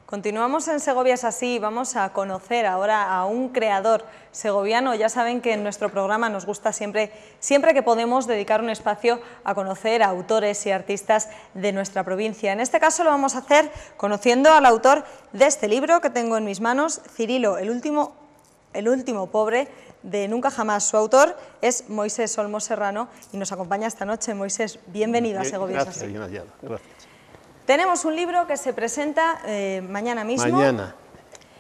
Continuamos en Segovia es así y vamos a conocer ahora a un creador segoviano. Ya saben que en nuestro programa nos gusta siempre que podemos dedicar un espacio a conocer a autores y artistas de nuestra provincia. En este caso lo vamos a hacer conociendo al autor de este libro que tengo en mis manos, Cirilo, el último pobre de Nunca Jamás. Su autor es Moisés Olmos Serrano y nos acompaña esta noche. Moisés, bienvenido a Segovia es así. Bien hallado, gracias. Tenemos un libro que se presenta mañana mismo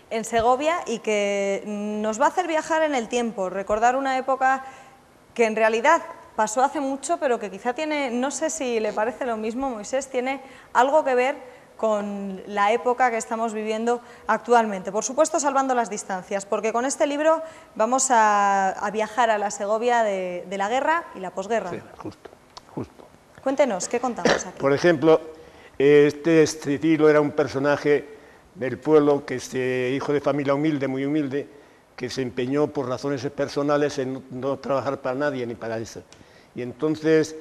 en Segovia y que nos va a hacer viajar en el tiempo, recordar una época que en realidad pasó hace mucho, pero que quizá tiene, no sé si le parece lo mismo, Moisés, tiene algo que ver con la época que estamos viviendo actualmente. Por supuesto, salvando las distancias, porque con este libro vamos a viajar a la Segovia de la guerra y la posguerra. Sí, justo. Cuéntenos, ¿qué contamos aquí? Por ejemplo, este Cirilo era un personaje del pueblo, hijo de familia humilde, muy humilde, que se empeñó por razones personales en no trabajar para nadie ni para eso. Y entonces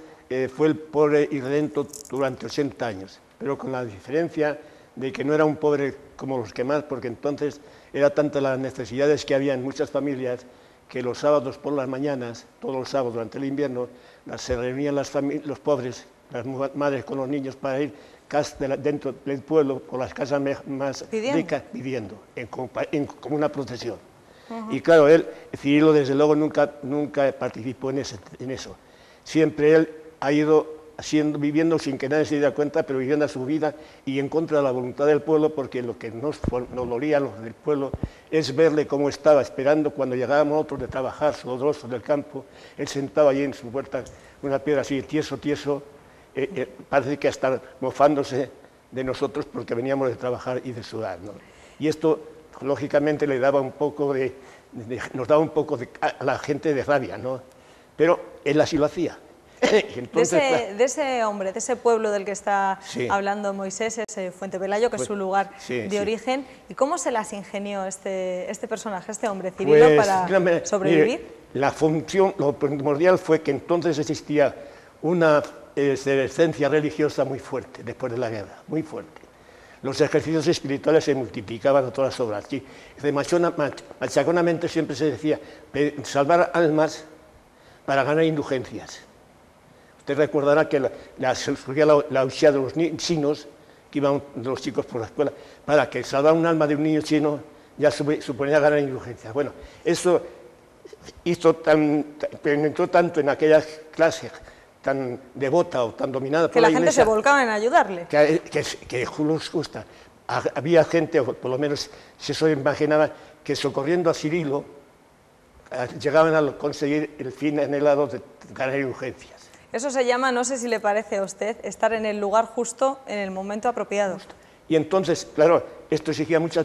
fue el pobre y redento durante 80 años, pero con la diferencia de que no era un pobre como los que más, porque entonces era tanta las necesidades que había en muchas familias que los sábados por las mañanas, todos los sábados durante el invierno, se reunían los pobres, las madres con los niños para ir dentro del pueblo, por las casas más ricas, pidiendo, como una procesión. Y claro, Cirilo desde luego nunca participó en eso. Siempre él ha ido viviendo sin que nadie se diera cuenta, pero viviendo su vida y en contra de la voluntad del pueblo, porque lo que nos dolía a los del pueblo es verle cómo estaba esperando cuando llegábamos otros de trabajar, sudorosos del campo. Él sentado allí en su puerta, una piedra así, tieso, parece que hasta mofándose de nosotros porque veníamos de trabajar y de sudar, ¿no? Y esto, lógicamente, nos daba un poco a la gente de rabia, ¿no? Pero él así lo hacía. Entonces, de ese hombre, de ese pueblo del que está hablando Moisés, es Fuente Pelayo, que es su lugar de origen. ¿Y cómo se las ingenió este personaje, este hombre, Cirilo, para sobrevivir? Mire, la función, lo primordial fue que entonces existía una esencia religiosa muy fuerte después de la guerra, muy fuerte. Los ejercicios espirituales se multiplicaban a todas horas. Machaconamente siempre se decía salvar almas para ganar indulgencias. Usted recordará que surgía la huchía de los chinos, que iban los chicos por la escuela, para que salvar un alma de un niño chino ya suponía ganar indulgencias. Bueno, eso penetró tanto en aquellas clases tan devota o tan dominada por la Iglesia, que la gente se volcaba en ayudarle. Que justa. Había gente, o por lo menos se imaginaba, que socorriendo a Cirilo llegaban a conseguir el fin anhelado de ganar indulgencias. Eso se llama, no sé si le parece a usted, estar en el lugar justo, en el momento apropiado. Y entonces, claro, esto exigía mucho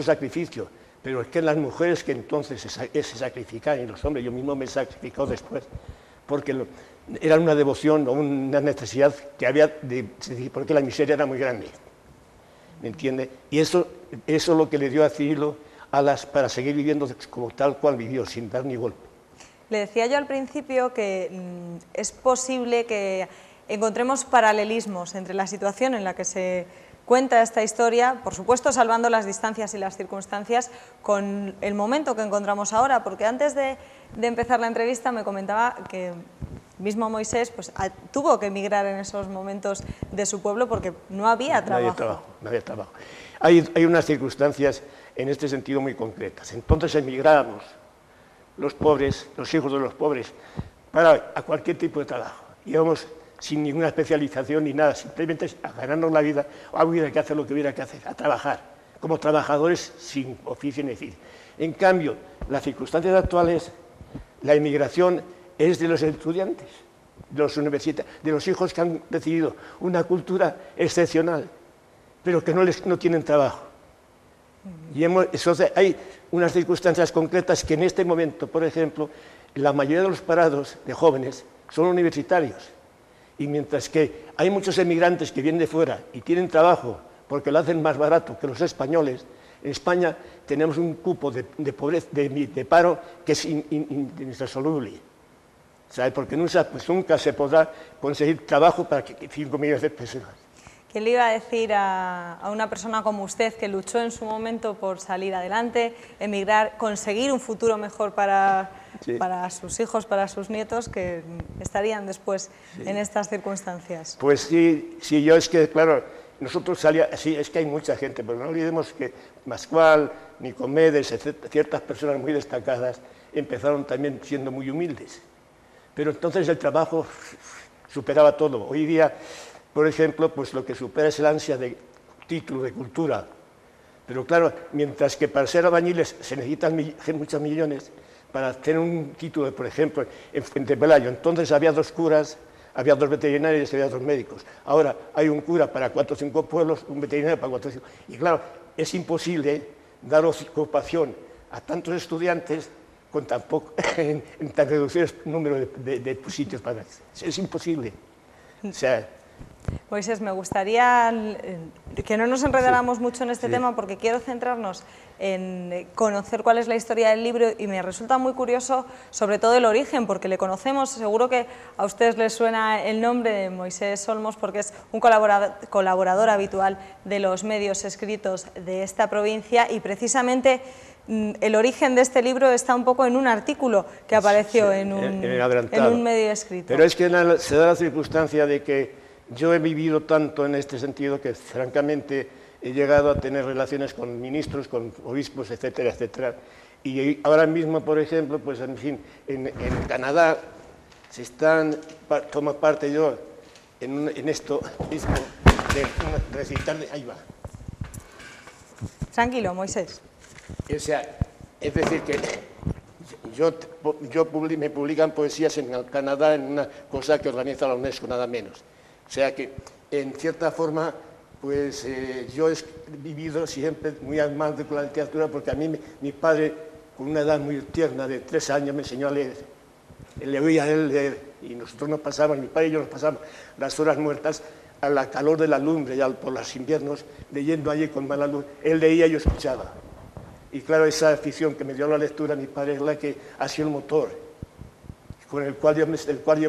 sacrificio, pero es que las mujeres que entonces se sacrificaban, y los hombres, yo mismo me he sacrificado después, porque era una devoción o una necesidad que había, porque la miseria era muy grande, ¿me entiende? Y eso es lo que le dio a Cirilo alas para seguir viviendo como tal cual vivió, sin dar ni golpe. Le decía yo al principio que es posible que encontremos paralelismos entre la situación en la que se cuenta esta historia, por supuesto salvando las distancias y las circunstancias, con el momento que encontramos ahora, porque antes de empezar la entrevista me comentaba que mismo Moisés tuvo que emigrar en esos momentos de su pueblo porque no había trabajo. No había trabajo. Hay unas circunstancias en este sentido muy concretas. Entonces emigrábamos los pobres, los hijos de los pobres, a cualquier tipo de trabajo. Íbamos sin ninguna especialización ni nada, simplemente a ganarnos la vida, o hubiera que hacer lo que hubiera que hacer, a trabajar, como trabajadores sin oficio ni oficio. En cambio, las circunstancias actuales, la inmigración es de los estudiantes, de los universitarios, de los hijos que han recibido una cultura excepcional, pero que no tienen trabajo. Y hay unas circunstancias concretas que en este momento, por ejemplo, la mayoría de los parados de jóvenes son universitarios. Y mientras que hay muchos emigrantes que vienen de fuera y tienen trabajo porque lo hacen más barato que los españoles, en España tenemos un cupo de pobreza, de paro que es insoluble. ¿Sabe? Porque nunca se podrá conseguir trabajo para 5 millones de personas. ¿Qué le iba a decir a una persona como usted que luchó en su momento por salir adelante, emigrar, conseguir un futuro mejor para sus hijos, para sus nietos, que estarían después en estas circunstancias? Pues sí, yo es que, claro, nosotros sí, es que hay mucha gente, pero no olvidemos que Pascual, Nicomedes, ciertas personas muy destacadas, empezaron también siendo muy humildes. Pero entonces el trabajo superaba todo. Hoy día, por ejemplo, pues lo que supera es el ansia de título, de cultura. Pero claro, mientras que para ser albañiles se necesitan muchos millones, para tener un título, por ejemplo, en Fuentepelayo, entonces había 2 curas, había 2 veterinarios y había 2 médicos. Ahora hay un cura para 4 o 5 pueblos, un veterinario para 4 o 5. Y claro, es imposible dar ocupación a tantos estudiantes con tan poco, en tan reducido número de sitios para... Es imposible. O sea, Moisés, me gustaría que no nos enredáramos mucho en este tema, porque quiero centrarnos en conocer cuál es la historia del libro, y me resulta muy curioso sobre todo el origen, porque le conocemos, seguro que a ustedes les suena el nombre de Moisés Olmos porque es un colaborador habitual de los medios escritos de esta provincia, y precisamente el origen de este libro está un poco en un artículo que apareció en un medio escrito. Pero es que se da la circunstancia de que yo he vivido tanto en este sentido que, francamente, he llegado a tener relaciones con ministros, con obispos, etcétera, etcétera. Y ahora mismo, por ejemplo, pues en fin, en Canadá tomo parte yo en esto mismo de recitar, ahí va. Tranquilo, Moisés. O sea, es decir, que me publican poesías en Canadá en una cosa que organiza la UNESCO, nada menos. O sea que, en cierta forma, pues yo he vivido siempre muy amante con la literatura, porque a mí mi padre, con una edad muy tierna, de 3 años, me enseñó a leer. Él le oía a él leer, y nosotros nos pasamos, mi padre y yo nos pasamos las horas muertas a la calor de la lumbre, ya por los inviernos, leyendo allí con mala luz. Él leía y yo escuchaba. Y claro, esa afición que me dio la lectura, mi padre, es la que ha sido el motor, con el cual yo me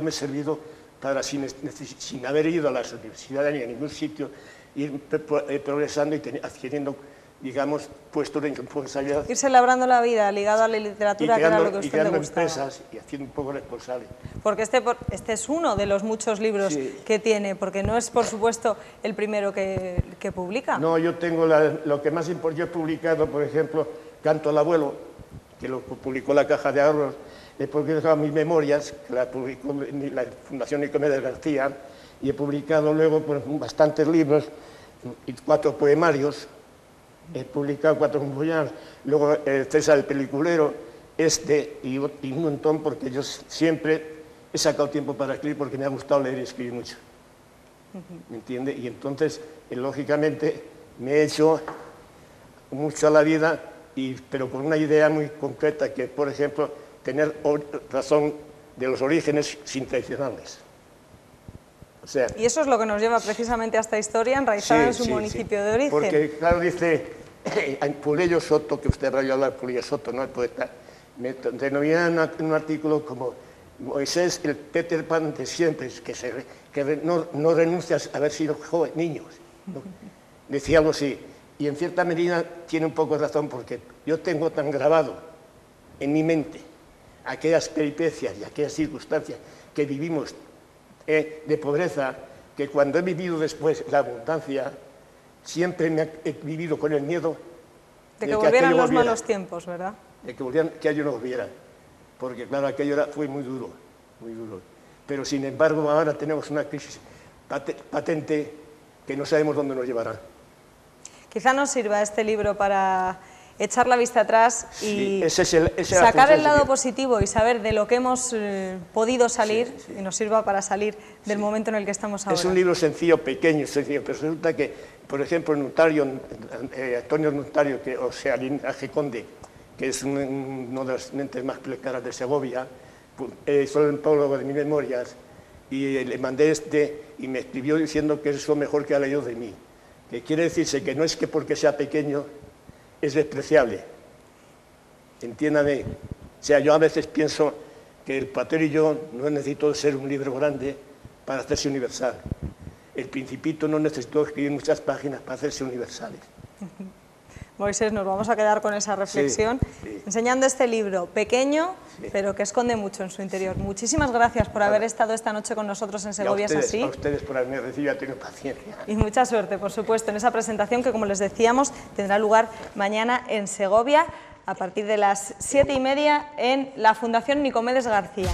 he servido para, sin haber ido a las universidades ni a ningún sitio, ir progresando y adquiriendo, digamos, puestos de responsabilidad. Irse labrando la vida ligado a la literatura, que era lo que a usted le gustaba. Empresas y haciendo un poco responsable. Porque este es uno de los muchos libros que tiene, porque no es, por supuesto, el primero que publica. No, yo tengo lo que más importante. Yo he publicado, por ejemplo, Canto al abuelo, que lo publicó la Caja de Ahorros. He publicado mis memorias, que la publicó la Fundación Nicomedes García, y he publicado luego pues, bastantes libros y 4 poemarios. He publicado 4 poemarios, luego César el Peliculero, y un montón, porque yo siempre he sacado tiempo para escribir porque me ha gustado leer y escribir mucho. ¿Me entiende? Y entonces, lógicamente, me he hecho mucho a la vida, pero con una idea muy concreta, que, por ejemplo, tener razón de los orígenes sin traicionarles. O sea, y eso es lo que nos lleva precisamente a esta historia enraizada en su municipio de origen. Porque, claro, dice Puleyo Soto, que usted rayó hablar Puleyo Soto, ¿no? El poeta, me denomina en un artículo como Moisés, el Peter Pan de siempre, que no renuncia a haber sido joven, niños. ¿No? Decía algo así. Y en cierta medida tiene un poco de razón, porque yo tengo tan grabado en mi mente aquellas peripecias y aquellas circunstancias que vivimos de pobreza, que cuando he vivido después la abundancia, siempre he vivido con el miedo de que volvieran los malos tiempos, ¿verdad? De que aquello no volviera, porque claro, aquello fue muy duro, muy duro. Pero sin embargo ahora tenemos una crisis patente que no sabemos dónde nos llevará. Quizá nos sirva este libro para echar la vista atrás y sacar el lado positivo y saber de lo que hemos podido salir, y nos sirva para salir del momento en el que estamos ahora. Es un libro sencillo, pequeño, sencillo, pero resulta que, por ejemplo, Antonio Notario, o sea, Linaje Conde, que es uno de las mentes más caras de Segovia, hizo el prólogo de mis memorias, y le mandé y me escribió diciendo que es lo mejor que ha leído de mí. Que quiere decirse que no es que porque sea pequeño es despreciable. Entiéndame. O sea, yo a veces pienso que el Platero y yo no necesito ser un libro grande para hacerse universal. el Principito no necesitó escribir muchas páginas para hacerse universales. Moisés, nos vamos a quedar con esa reflexión, enseñando este libro pequeño, pero que esconde mucho en su interior. Muchísimas gracias por haber estado esta noche con nosotros en Segovia es así. A ustedes por haberme recibido, ha tenido paciencia. Y mucha suerte, por supuesto, en esa presentación que, como les decíamos, tendrá lugar mañana en Segovia, a partir de las 7:30 en la Fundación Nicomedes García.